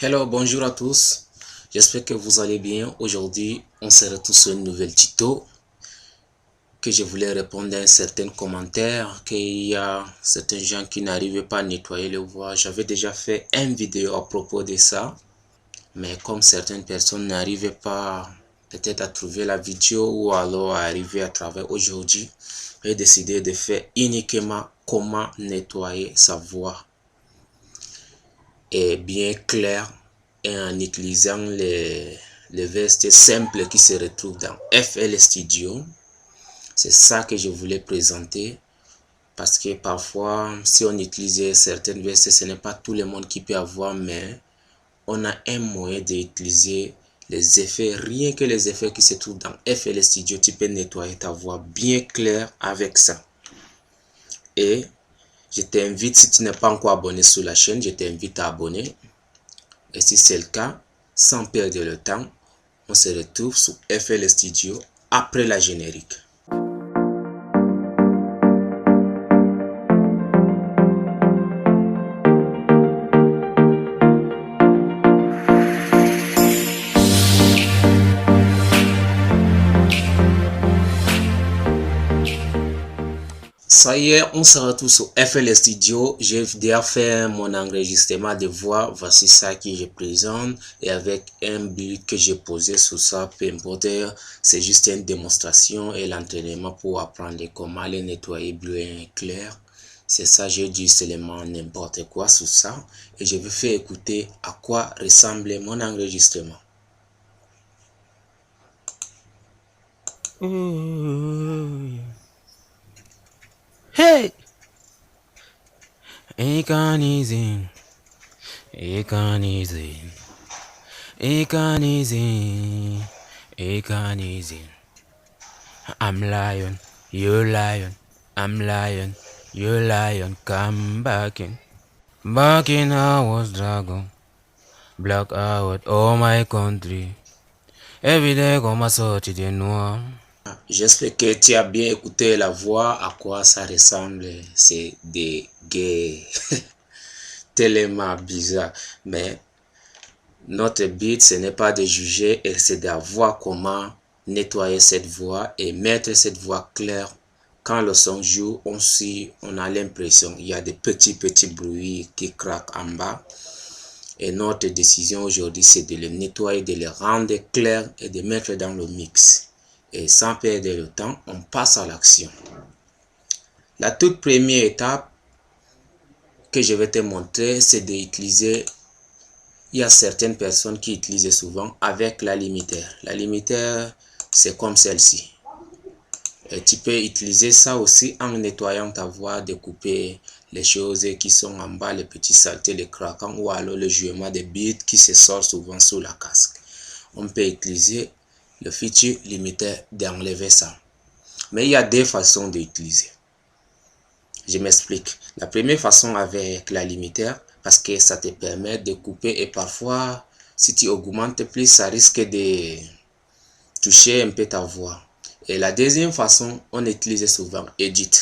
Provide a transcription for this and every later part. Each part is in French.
Hello, bonjour à tous. J'espère que vous allez bien. Aujourd'hui, on se retrouve sur une nouvelle tuto que je voulais répondre à un certain commentaire qu'il y a certains gens qui n'arrivaient pas à nettoyer le voix. J'avais déjà fait une vidéo à propos de ça, mais comme certaines personnes n'arrivaient pas peut-être à trouver la vidéo ou alors à arriver à travers aujourd'hui, j'ai décidé de faire uniquement comment nettoyer sa voix est bien clair et en utilisant les vestes simples qui se retrouvent dans FL Studio. C'est ça que je voulais présenter parce que parfois si on utilise certaines vestes, ce n'est pas tout le monde qui peut avoir, mais on a un moyen d'utiliser les effets, rien que les effets qui se trouvent dans FL Studio. Tu peux nettoyer ta voix bien claire avec ça. Et je t'invite, si tu n'es pas encore abonné sur la chaîne, je t'invite à abonner. Et si c'est le cas, sans perdre le temps, on se retrouve sur FL Studio après la générique. Ça y est, on se retrouve sur FL Studio. J'ai déjà fait mon enregistrement de voix. Voici ça que je présente. Et avec un but que j'ai posé sur ça, peu importe, c'est juste une démonstration et l'entraînement pour apprendre comment les nettoyer bleu et clair. C'est ça, j'ai dit seulement n'importe quoi sur ça. Et je vais faire écouter à quoi ressemble mon enregistrement. Hey! Ekanizing, Ekanizing, Ekanizing, Ekanizing. I'm lion, you lion, I'm lion, you lion, come back in. Back in I was dragon, black out, oh my country. Every day comme sorti de noir. J'espère que tu as bien écouté la voix, à quoi ça ressemble. C'est des gays. Tellement bizarre. Mais notre but, ce n'est pas de juger, et c'est d'avoir comment nettoyer cette voix et mettre cette voix claire. Quand le son joue, on a l'impression qu'il y a des petits bruits qui craquent en bas. Et notre décision aujourd'hui, c'est de les nettoyer, de les rendre clairs et de mettre dans le mix. Et sans perdre le temps, on passe à l'action. La toute première étape que je vais te montrer, c'est d'utiliser, il y a certaines personnes qui utilisent souvent avec la limitaire. La limitaire, c'est comme celle-ci. Et tu peux utiliser ça aussi en nettoyant ta voix, de couper les choses qui sont en bas, les petits saletés, les craquants ou alors le jouement des bits qui se sort souvent sous la casque. On peut utiliser le feature limitaire d'enlever ça. Mais il y a deux façons d'utiliser. Je m'explique. La première façon avec la limitaire, parce que ça te permet de couper et parfois, si tu augmentes plus, ça risque de toucher un peu ta voix. Et la deuxième façon, on utilise souvent Edit.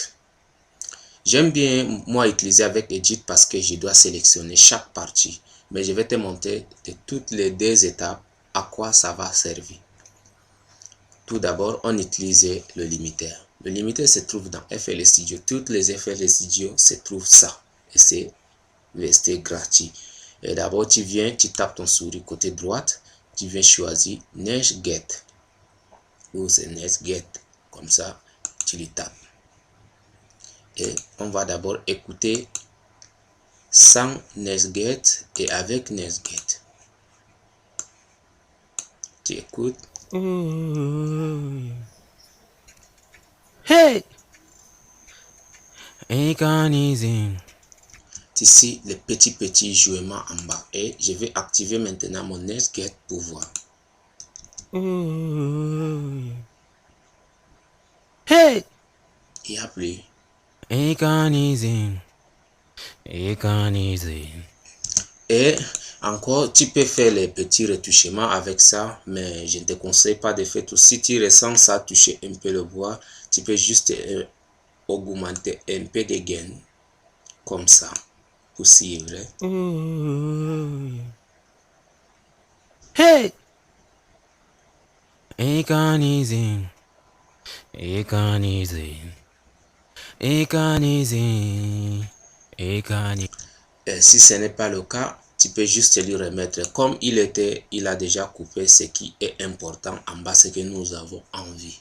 J'aime bien, moi, utiliser avec Edit parce que je dois sélectionner chaque partie. Mais je vais te montrer de toutes les deux étapes à quoi ça va servir. Tout d'abord, on utilise le limitaire. Le limitaire se trouve dans FL Studio. Toutes les FL Studio se trouvent ça. Et c'est resté gratuit. Et d'abord, tu viens, tu tapes ton souris côté droite. Tu viens choisir Neige Get. Ou c'est Neige Get. Comme ça, tu le tapes. Et on va d'abord écouter sans Neige Get et avec Neige Get. Tu écoutes. Hey! Ekanizing. Ici les petits jouements en bas et je vais activer maintenant mon Neige Get pour voir. Hey! Il n'y a plus. Ekanizing, Ekanizing. Et encore, tu peux faire les petits retouchements avec ça, mais je ne te conseille pas de faire tout. Si tu ressens ça toucher un peu le bois, tu peux juste augmenter un peu de gain, comme ça, pour suivre. Ekanizing. Ekanizing. Ekanizing. Ekanizing. Si ce n'est pas le cas, tu peux juste lui remettre comme il a déjà coupé ce qui est important en bas, ce que nous avons envie.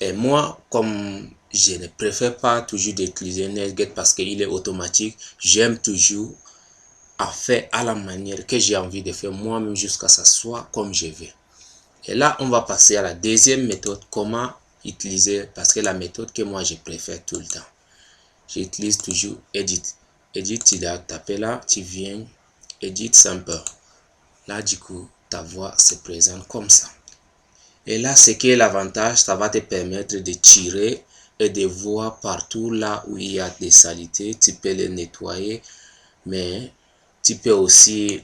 Et moi, comme je ne préfère pas toujours d'utiliser NetGet parce qu'il est automatique, j'aime toujours à faire à la manière que j'ai envie de faire moi-même jusqu'à ce que ça soit comme je veux. Et là, on va passer à la deuxième méthode, comment utiliser, parce que la méthode que moi je préfère tout le temps. J'utilise toujours Edit. Edit, tu dois taper là, tu viens, Edit Sample. Là, du coup, ta voix se présente comme ça. Et là, ce qui est l'avantage, ça va te permettre de tirer et de voir partout là où il y a des saletés. Tu peux les nettoyer, mais tu peux aussi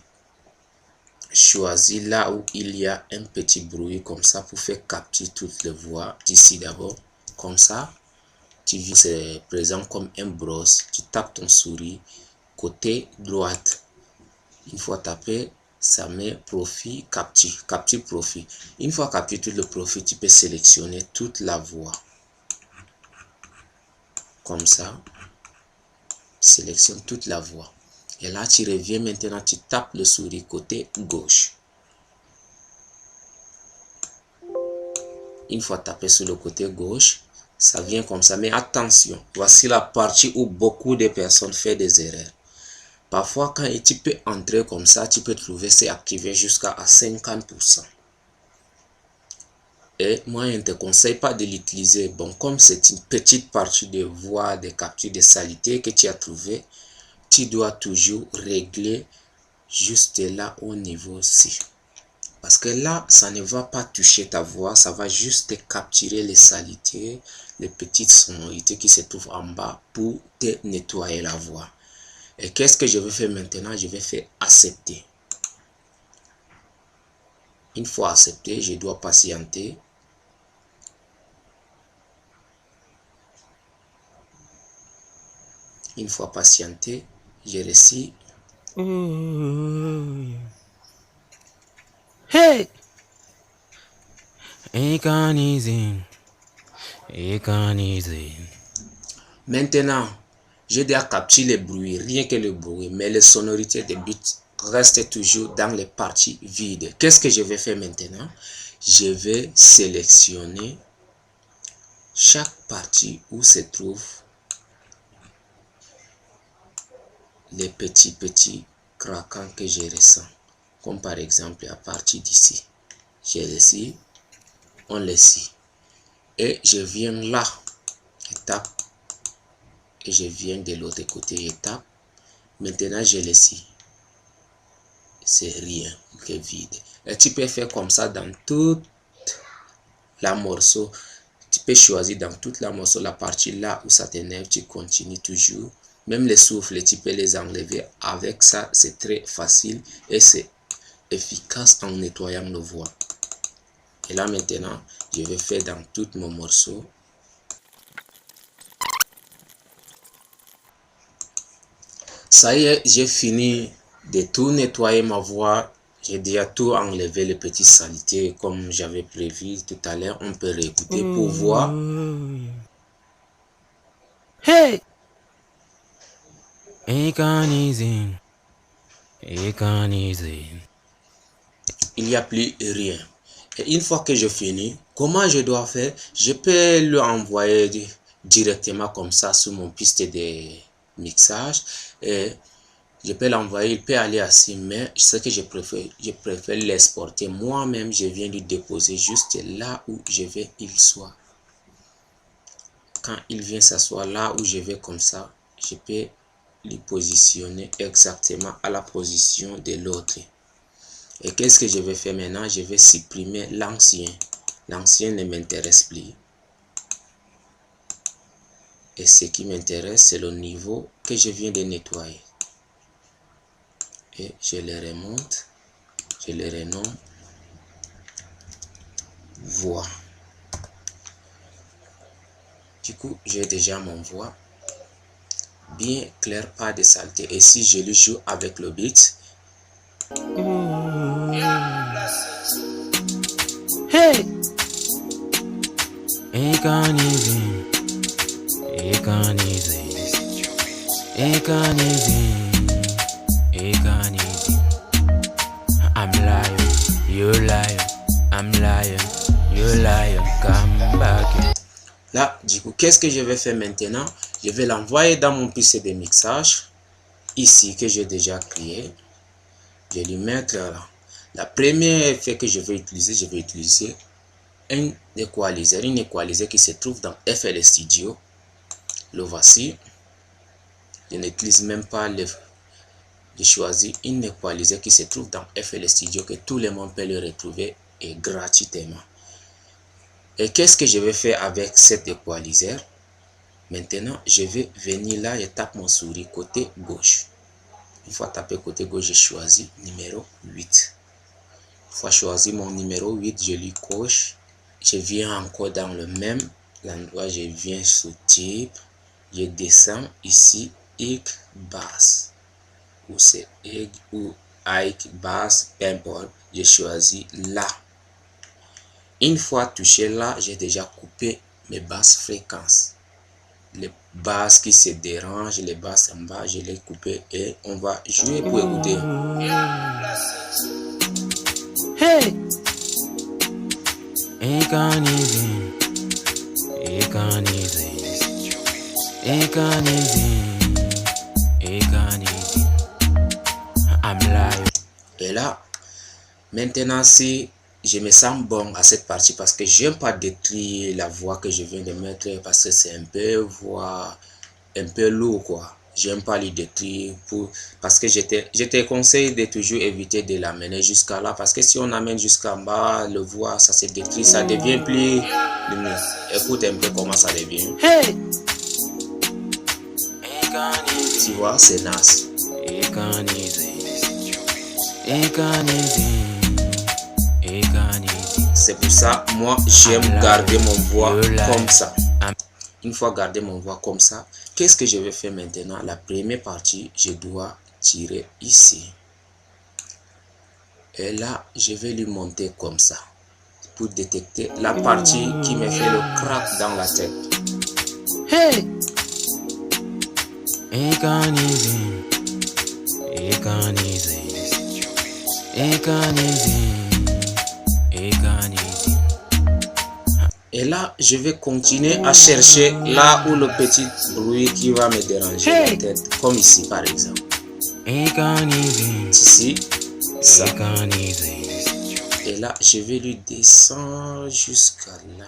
choisir là où il y a un petit bruit comme ça pour faire capturer toutes les voix d'ici d'abord. Comme ça, tu vis se présente comme un brosse. Tu tapes ton souris côté droite. Une fois tapé, ça met profil, capture profil. Une fois capturé tout le profil, tu peux sélectionner toute la voix. Comme ça, sélectionne toute la voix. Et là, tu reviens maintenant, tu tapes le souris côté gauche. Une fois tapé sur le côté gauche, ça vient comme ça. Mais attention, voici la partie où beaucoup de personnes font des erreurs. Parfois, quand tu peux entrer comme ça, tu peux trouver c'est activé jusqu'à 50%. Et moi, je ne te conseille pas de l'utiliser. Bon, comme c'est une petite partie de voix, de capture de saleté que tu as trouvé, tu dois toujours régler juste là au niveau ci. Parce que là, ça ne va pas toucher ta voix, ça va juste capturer les saletés, les petites sonorités qui se trouvent en bas pour te nettoyer la voix. Et qu'est-ce que je vais faire maintenant? Je vais faire accepter. Une fois accepté, je dois patienter. Une fois patienté, j'ai réussi. Hey! Ekanizing. Ekanizing. Maintenant, j'ai déjà capturé les bruits, rien que le bruit, mais les sonorités des beats restent toujours dans les parties vides. Qu'est-ce que je vais faire maintenant? Je vais sélectionner chaque partie où se trouve les petits craquants que je ressens. Comme par exemple à partir d'ici. Je laisse, on laisse. Et je viens là, je tape. Et je viens de l'autre côté, je tape. Maintenant, je laisse. C'est rien, c'est vide. Et tu peux faire comme ça dans toute la morceau. Tu peux choisir dans toute la morceau, la partie là où ça t'énerve, tu continues toujours. Même les souffles, tu peux les enlever. Avec ça, c'est très facile et c'est efficace en nettoyant nos voix. Et là maintenant, je vais faire dans tout mon morceau. Ça y est, j'ai fini de tout nettoyer ma voix. J'ai déjà tout enlevé les petites saletés comme j'avais prévu tout à l'heure. On peut réécouter pour voir. Hey! Ekanizing. Ekanizing. Il n'y a plus rien. Et une fois que je finis, comment je dois faire? Je peux le envoyer directement comme ça sur mon piste de mixage. Et je peux l'envoyer, il peut aller assis, mais ce que je préfère l'exporter moi-même. Je viens lui déposer juste là où je veux qu'il soit. Quand il vient s'asseoir là où je vais comme ça, je peux lui positionner exactement à la position de l'autre. Et qu'est-ce que je vais faire maintenant? Je vais supprimer l'ancien. L'ancien ne m'intéresse plus. Et ce qui m'intéresse, c'est le niveau que je viens de nettoyer. Et je le remonte. Je le renomme voix. Du coup, j'ai déjà mon voix bien clair, pas de saleté. Et si je le joue avec le beat, Hey! Ekanizin, ekanizin, ekanizin, ekanizin. I'm lion, you lion, I'm lion, you lion, come back. Là, du coup, qu'est-ce que je vais faire maintenant? Je vais l'envoyer dans mon PC de mixage, ici, que j'ai déjà créé. Je vais lui mettre là. La première effet que je vais utiliser un équaliseur qui se trouve dans FL Studio. Le voici. Je n'utilise même pas le. J'ai choisi un équaliseur qui se trouve dans FL Studio que tout le monde peut le retrouver et gratuitement. Et qu'est-ce que je vais faire avec cet équaliseur? Maintenant, je vais venir là et tape mon souris côté gauche. Une fois tapé côté gauche, je choisis numéro 8. Une fois choisi mon numéro 8, je lui coche. Je viens encore dans le même endroit, je viens sur type. Je descends ici, egg basse. Ou c'est egg ou egg basse, peu importe. Je choisis là. Une fois touché là, j'ai déjà coupé mes basses fréquences. Les basses qui se dérangent, les basses en bas, je les coupé et on va jouer pour écouter. Hey! Ekanizin, ekanizin, ekanizin, ekanizin. I'm lion. Et là, maintenant, si je me sens bon à cette partie parce que j'aime pas détruire la voix que je viens de mettre parce que c'est un peu voix un peu lourd quoi. J'aime pas les détruire parce que je te conseille de toujours éviter de l'amener jusqu'à là parce que si on amène jusqu'en bas, le voix ça se détruit, ça devient plus lumineux. Écoute un peu comment ça devient. Hey! Tu vois, c'est naze. C'est pour ça, moi, j'aime garder mon voix comme ça. Une fois gardé mon voix comme ça, qu'est-ce que je vais faire maintenant? La première partie, je dois tirer ici. Et là, je vais lui monter comme ça. Pour détecter la partie qui me fait le crack dans la tête. Hey! Ekanizin, ekanizin, ekanizin, ekanizin. Et là, je vais continuer à chercher là où le petit bruit qui va me déranger la tête. Comme ici, par exemple. Ici, ça. Et là, je vais lui descendre jusqu'à là.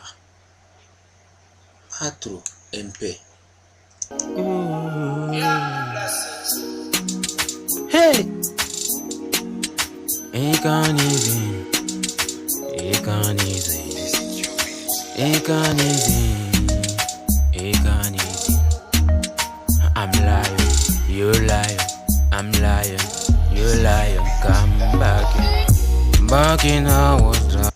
Pas trop, un peu. Hey! Ekanizin, ekanizin, ekanizin, ekanizin. I'm lion, you lion, I'm lion, you lion, come back. Back in our time.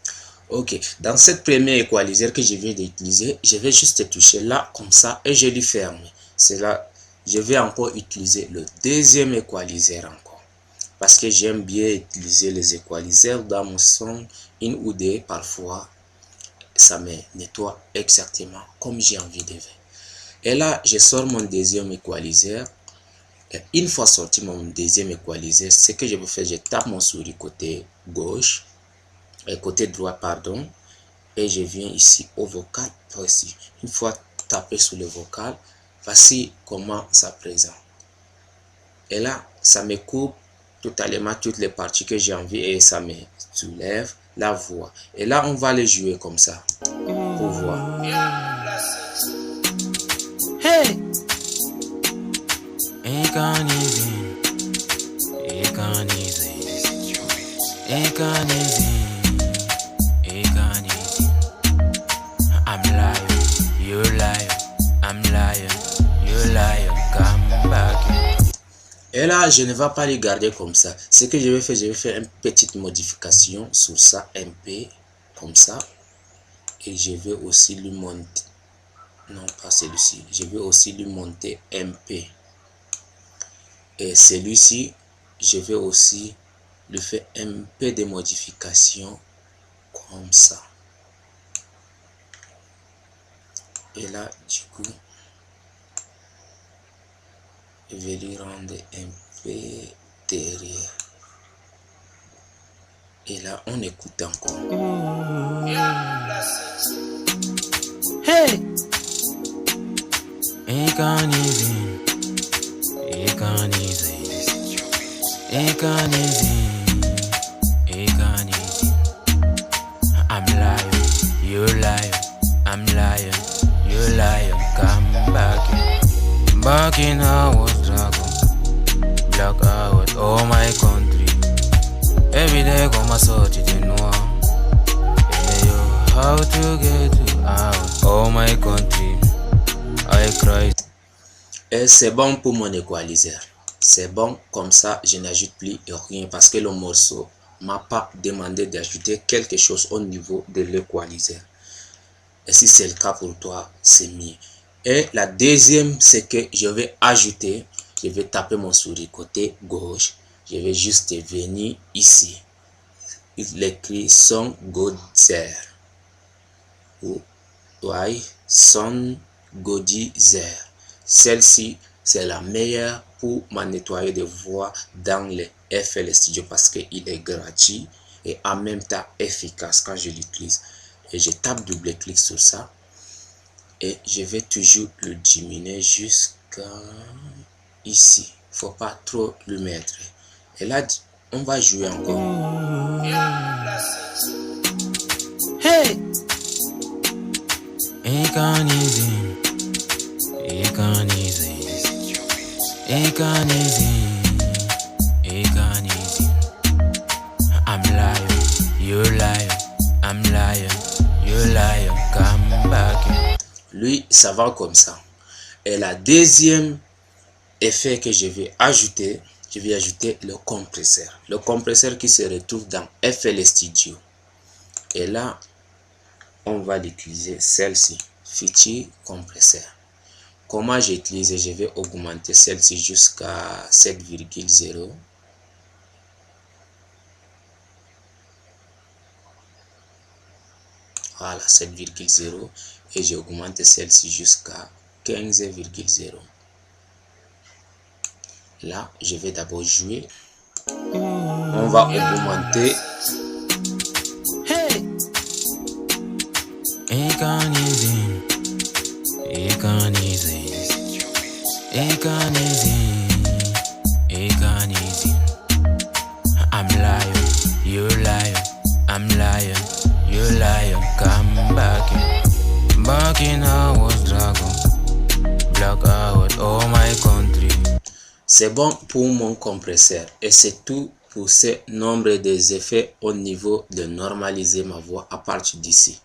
Ok, dans cette première équaliseur que je viens d'utiliser, je vais juste toucher là comme ça et je lui ferme. C'est là, je vais encore utiliser le deuxième équaliseur encore. Parce que j'aime bien utiliser les équaliseurs dans mon son, une ou deux parfois. Ça me nettoie exactement comme j'ai envie de faire. Et là, je sors mon deuxième équaliseur. Et une fois sorti mon deuxième équaliseur, ce que je vais faire, je tape mon souris côté gauche. Côté droit pardon, et je viens ici au vocal voici. Une fois tapé sur le vocal, voici comment ça présente. Et là ça me coupe totalement toutes les parties que j'ai envie et ça me soulève la voix. Et là on va les jouer comme ça pour voir. Hey! Ekanizin, ekanizin, ekanizin. I'm lion, you lion, I'm lion, you lion, come back. Et là, je ne vais pas les garder comme ça. Ce que je vais faire une petite modification sur ça, un peu comme ça. Et je vais aussi lui monter. Non, pas celui-ci. Je vais aussi lui monter un peu. Et celui-ci, je vais aussi lui faire un peu de modification comme ça. Et là, du coup, je vais lui rendre un peu derrière. Et là, on écoute encore. Hey! Easy. I'm lying, you lying. I'm lying, you lying. Come back. Back in our struggle. Black out, oh my country. Every day go my sortie de noir. How to get you out, oh my country. I cry. Et c'est bon pour mon équaliseur. C'est bon, comme ça, je n'ajoute plus rien parce que le morceau m'a pas demandé d'ajouter quelque chose au niveau de l'équaliseur. Et si c'est le cas pour toi, c'est mieux. Et la deuxième, c'est que je vais ajouter, je vais taper mon souris côté gauche. Je vais juste venir ici. Il écrit son Godizer. Oui, son Godizer. Celle-ci, c'est la meilleure pour me nettoyer des voix dans le FL Studio parce qu'il est gratuit et en même temps efficace quand je l'utilise. Et je tape double-clic sur ça et je vais toujours le diminuer jusqu'à ici. Faut pas trop le mettre. Et là, on va jouer encore. Hey! I'm lying, you lying. I'm lying, you lying. Come back. Lui, ça va comme ça. Et la deuxième effet que je vais ajouter le compresseur. Le compresseur qui se retrouve dans FL Studio. Et là, on va l'utiliser celle-ci, feature compresseur. Comment j'utilise? Je vais augmenter celle-ci jusqu'à 7,0. Voilà, 7,0. Et j'augmente celle-ci jusqu'à 15,0. Là, je vais d'abord jouer. On va augmenter. Hey! I'm lying, you lying. I'm lying, you lying. Come back. Back in our struggle. Black out, oh my country. C'est bon pour mon compresseur et c'est tout pour ce nombre des effets au niveau de normaliser ma voix à partir d'ici.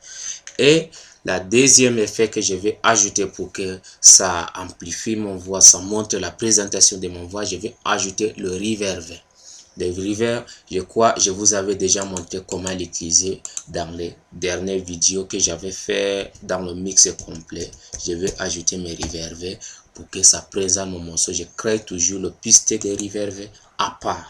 Et la deuxième effet que je vais ajouter pour que ça amplifie mon voix, ça montre la présentation de mon voix, je vais ajouter le reverb. Le reverb, je crois, je vous avais déjà montré comment l'utiliser dans les dernières vidéos que j'avais fait dans le mix complet. Je vais ajouter mes reverbs pour que ça présente mon morceau. Je crée toujours le piste de reverb à part.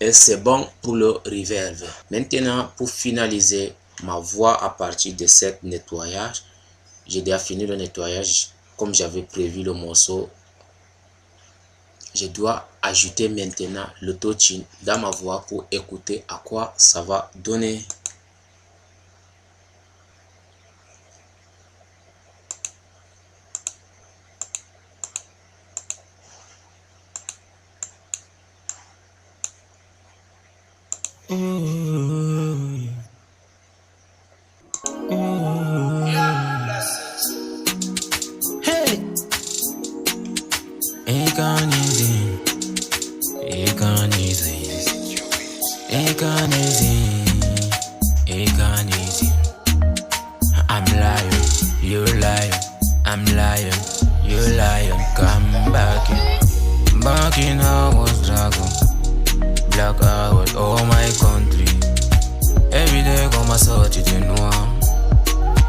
Et c'est bon pour le reverb. Maintenant, pour finaliser ma voix à partir de cet nettoyage, j'ai déjà fini le nettoyage comme j'avais prévu le morceau. Je dois ajouter maintenant l'autotune dans ma voix pour écouter à quoi ça va donner. Hey! I'm lying, you lying. I'm lying, you lying. Come back. Back in our struggle. Black out, oh my country. Every day comme ma sortie du noir.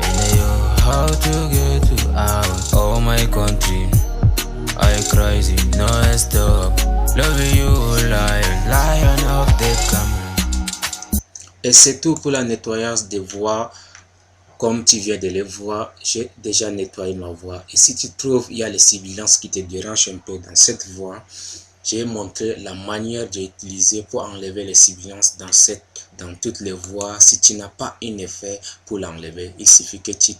And yo, how to get to out? Oh my country, I crazy, no stop. Love you, lion of the Cameroon. Et c'est tout pour la nettoyage des voix. Comme tu viens de les voir, j'ai déjà nettoyé ma voix. Et si tu trouves il y a les sibilances qui te dérangent un peu dans cette voix, j'ai montré la manière d'utiliser pour enlever les sibilances dans toutes les voix. Si tu n'as pas un effet pour l'enlever, il suffit que tu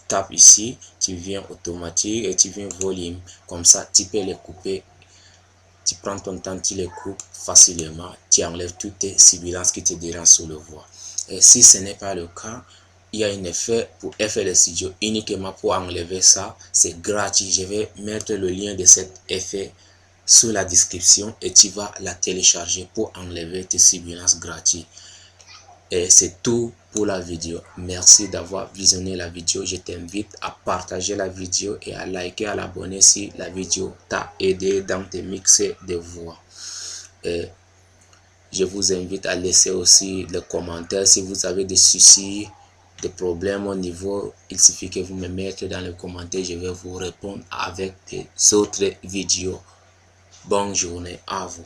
tapes ici, tu viens automatique et tu viens volume. Comme ça, tu peux les couper. Tu prends ton temps, tu les coupes facilement. Tu enlèves toutes tes sibilances qui te dérangent sur le voix. Et si ce n'est pas le cas, il y a un effet pour FL Studio uniquement pour enlever ça. C'est gratuit. Je vais mettre le lien de cet effet sous la description et tu vas la télécharger pour enlever tes sibilances gratuites. Et c'est tout pour la vidéo. Merci d'avoir visionné la vidéo. Je t'invite à partager la vidéo et à liker, à l'abonner si la vidéo t'a aidé dans tes mixes de voix. Et je vous invite à laisser aussi les commentaires si vous avez des soucis, des problèmes au niveau. Il suffit que vous me mettez dans les commentaires. Je vais vous répondre avec des autres vidéos. Bonne journée à vous.